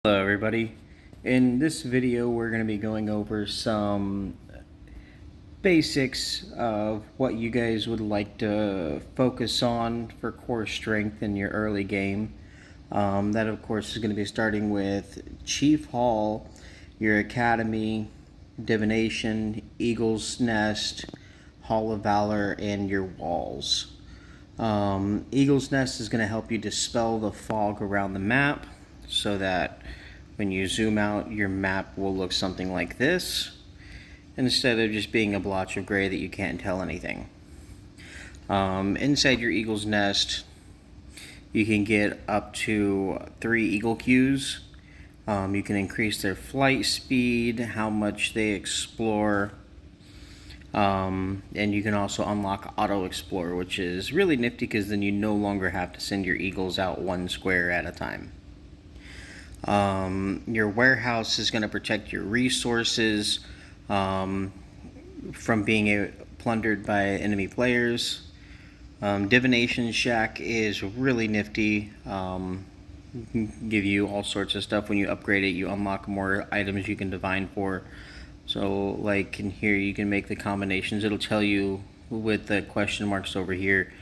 Hello everybody. In this video we're going to be going over some basics of what you guys would like to focus on for core strength in your early game. That of course is going to be starting with Chief Hall, your Academy, Divination, Eagle's Nest, Hall of Valor, and your walls. Eagle's Nest is going to help you dispel the fog around the map so that when you zoom out, your map will look something like this, instead of just being a blotch of gray that you can't tell anything. Inside your Eagle's Nest, you can get up to 3 eagle cues. You can increase their flight speed, how much they explore, and you can also unlock auto explore, which is really nifty because then you no longer have to send your eagles out one square at a time. Your warehouse is going to protect your resources from being plundered by enemy players. Divination Shack is really nifty. Give you all sorts of stuff. When you upgrade it, you unlock more items you can divine for. So like in here, you can make the combinations. It'll tell you with the question marks over here,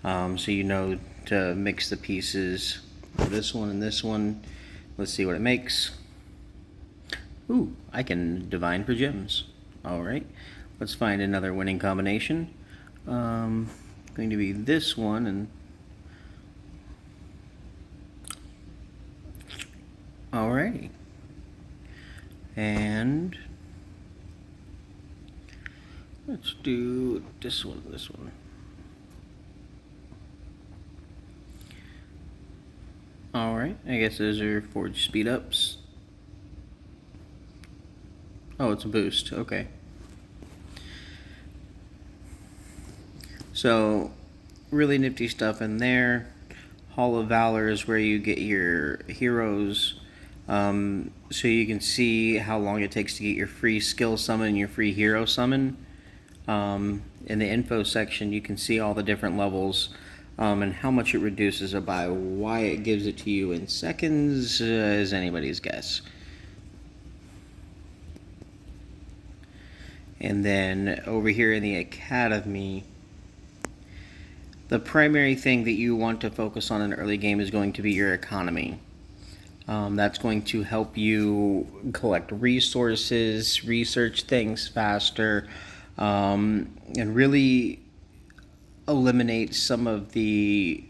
so you know to mix the pieces for this one and this one. Let's see what it makes. Ooh, I can divine for gems. Alright, let's find another winning combination. Going to be this one, and alrighty. And let's do this one, this one. Alright, I guess those are forge speed ups. Oh, it's a boost, okay. So, really nifty stuff in there. Hall of Valor is where you get your heroes, so you can see how long it takes to get your free skill summon and your free hero summon. In the info section, you can see all the different levels and how much it reduces it by. Why it gives it to you in seconds is anybody's guess. And then over here in the Academy, the primary thing that you want to focus on in the early game is going to be your economy. That's going to help you collect resources, research things faster, and really eliminate some of the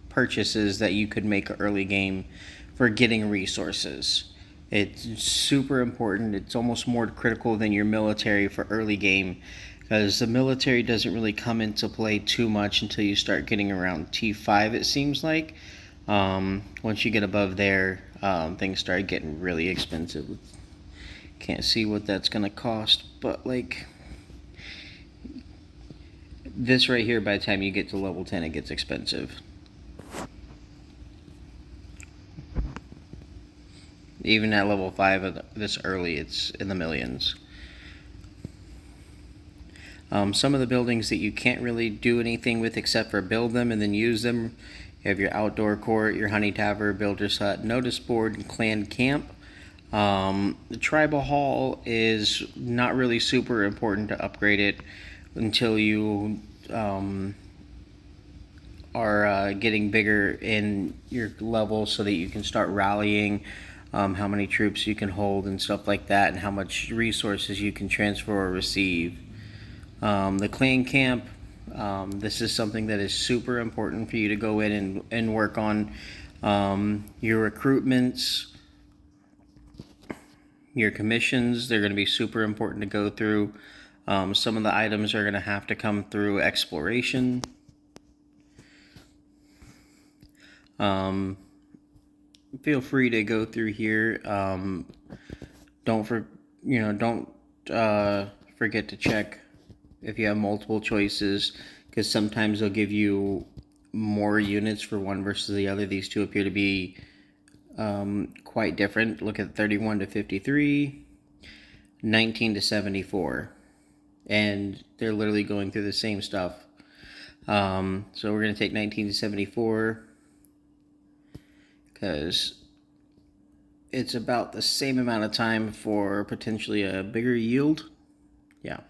purchases that you could make early game for getting resources. It's super important. It's almost more critical than your military for early game, because the military doesn't really come into play too much until you start getting around T5, it seems like. Once you get above there, things start getting really expensive. Can't see what that's gonna cost, but like this right here, by the time you get to level 10, it gets expensive. Even at level 5 this early, it's in the millions. Some of the buildings that you can't really do anything with except for build them and then use them. You have your outdoor court, your honey tavern, builder's hut, notice board, and clan camp. The tribal hall is not really super important to upgrade it until you are getting bigger in your level, so that you can start rallying, how many troops you can hold and stuff like that, and how much resources you can transfer or receive. The clan camp, this is something that is super important for you to go in and work on. Your recruitments, your commissions, they're going to be super important to go through. Some of the items are going to have to come through exploration. Feel free to go through here. Don't forget to check if you have multiple choices, because sometimes they'll give you more units for one versus the other. These two appear to be quite different. Look at 31 to 53, 19 to 74, and they're literally going through the same stuff. So we're going to take 19 to 74 because it's about the same amount of time for potentially a bigger yield. Yeah.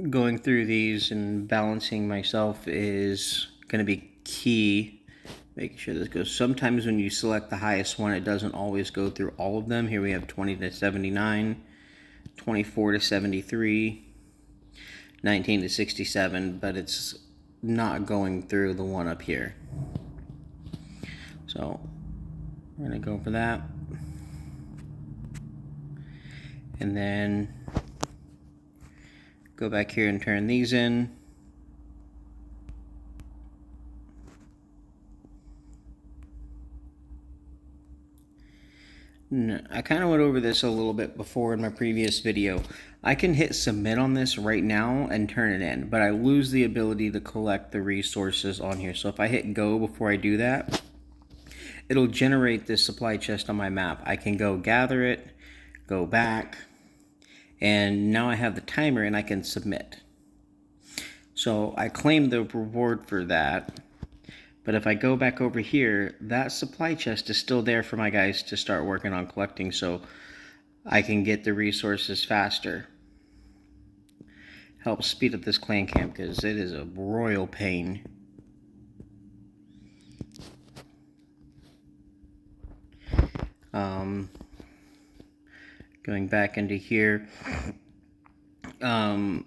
Going through these and balancing myself is going to be key. Making sure this goes. Sometimes when you select the highest one, it doesn't always go through all of them. Here we have 20 to 79, 24 to 73, 19 to 67, but it's not going through the one up here. So we're going to go for that. And then go back here and turn these in. I kind of went over this a little bit before in my previous video. I can hit submit on this right now and turn it in, but I lose the ability to collect the resources on here. So if I hit go before I do that, it'll generate this supply chest on my map. I can go gather it, go back, and now I have the timer and I can submit. So I claim the reward for that. But if I go back over here, that supply chest is still there for my guys to start working on collecting, so I can get the resources faster. Helps speed up this clan camp because it is a royal pain. Going back into here, upgrading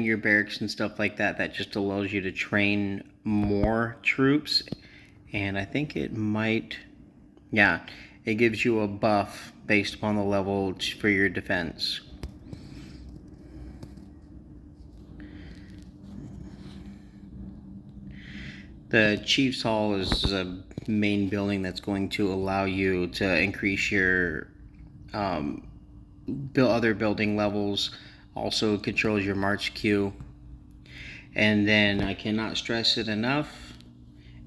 your barracks and stuff like that, that just allows you to train more troops. And I think it might, yeah, it gives you a buff based upon the level for your defense. The Chief's Hall is a main building that's going to allow you to increase your other building levels. Also controls your march queue. And then I cannot stress it enough,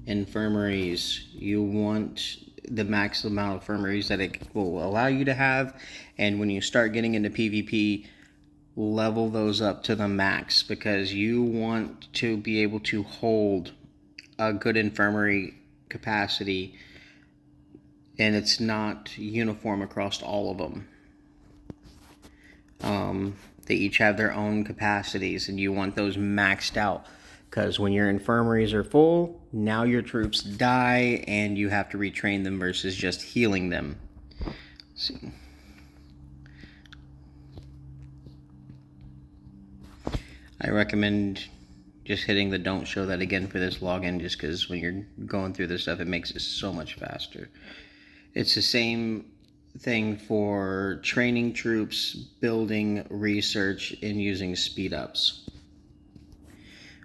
infirmaries. You want the max amount of infirmaries that it will allow you to have, and when you start getting into PvP, level those up to the max, because you want to be able to hold a good infirmary capacity, and it's not uniform across all of them. They each have their own capacities, and you want those maxed out, because when your infirmaries are full, now your troops die and you have to retrain them versus just healing them. Let's see. I recommend just hitting the don't show that again for this login, just because when you're going through this stuff, it makes it so much faster. It's the same thing for training troops, building, research, and using speed ups.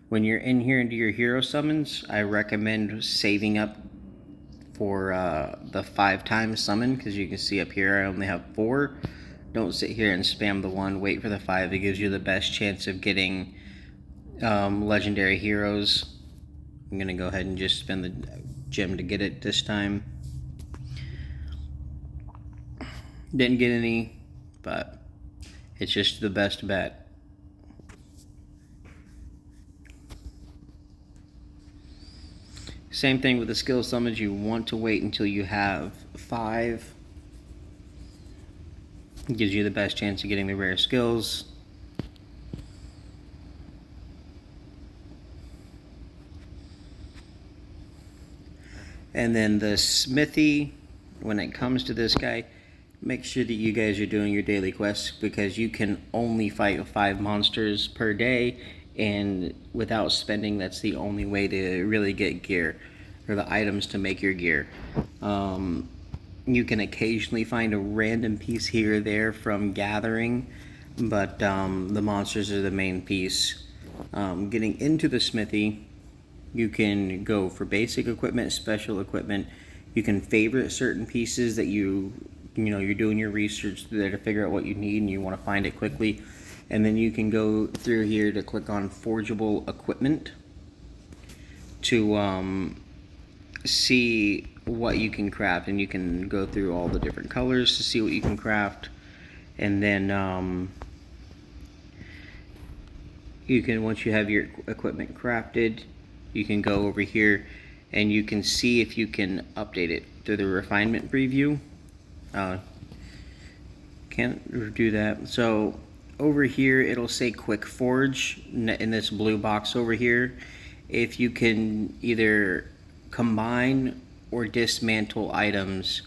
When you're in here into your hero summons, I recommend saving up for the 5-time summon, because you can see up here I only have 4. Don't sit here and spam the 1, wait for the 5. It gives you the best chance of getting legendary heroes. I'm gonna go ahead and just spend the gem to get it this time. Didn't get any, but it's just the best bet. Same thing with the skill summons. You want to wait until you have 5. It gives you the best chance of getting the rare skills. And then the Smithy, when it comes to this guy, make sure that you guys are doing your daily quests, because you can only fight 5 monsters per day, and without spending, that's the only way to really get gear, or the items to make your gear. You can occasionally find a random piece here or there from gathering, but the monsters are the main piece. Getting into the Smithy, you can go for basic equipment, special equipment. You can favorite certain pieces that you're doing your research there to figure out what you need and you want to find it quickly. And then you can go through here to click on forgeable equipment to see what you can craft, and you can go through all the different colors to see what you can craft. And then you can, once you have your equipment crafted, you can go over here and you can see if you can update it through the refinement preview. Can't do that. So over here it'll say quick forge in this blue box over here. If you can either combine or dismantle items,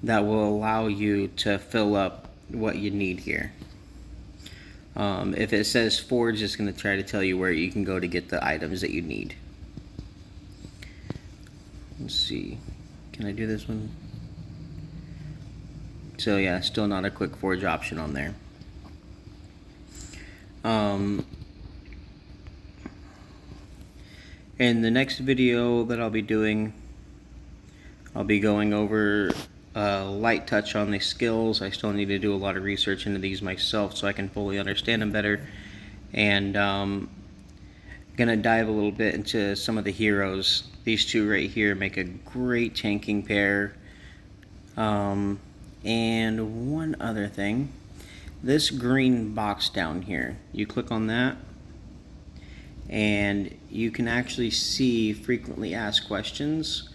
that will allow you to fill up what you need here. If it says forge, it's going to try to tell you where you can go to get the items that you need. Let's see, can I do this one? So yeah, still not a quick forge option on there. In the next video that I'll be doing, I'll be going over light touch on the skills. I still need to do a lot of research into these myself so I can fully understand them better. And gonna dive a little bit into some of the heroes. These two right here make a great tanking pair. And one other thing, this green box down here, you click on that and you can actually see frequently asked questions.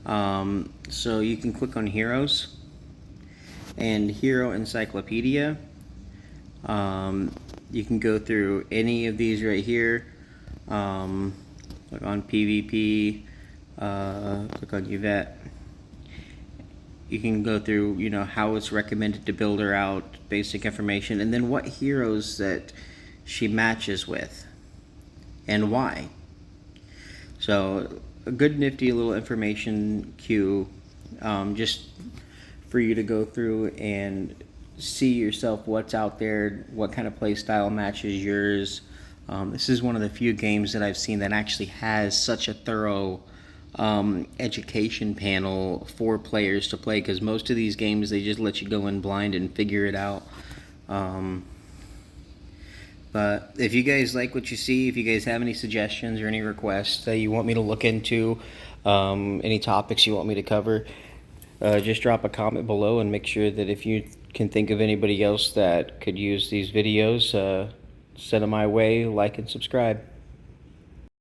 So you can click on heroes and hero encyclopedia. You can go through any of these right here. Click on PvP, click on Yvette. You can go through, you know, how it's recommended to build her out, basic information, and then what heroes that she matches with and why. So a good nifty little information queue, just for you to go through and see yourself what's out there, what kind of play style matches yours. This is one of the few games that I've seen that actually has such a thorough education panel for players to play, because most of these games they just let you go in blind and figure it out. But if you guys like what you see, if you guys have any suggestions or any requests that you want me to look into, any topics you want me to cover, just drop a comment below, and make sure that if you can think of anybody else that could use these videos, send them my way, like and subscribe.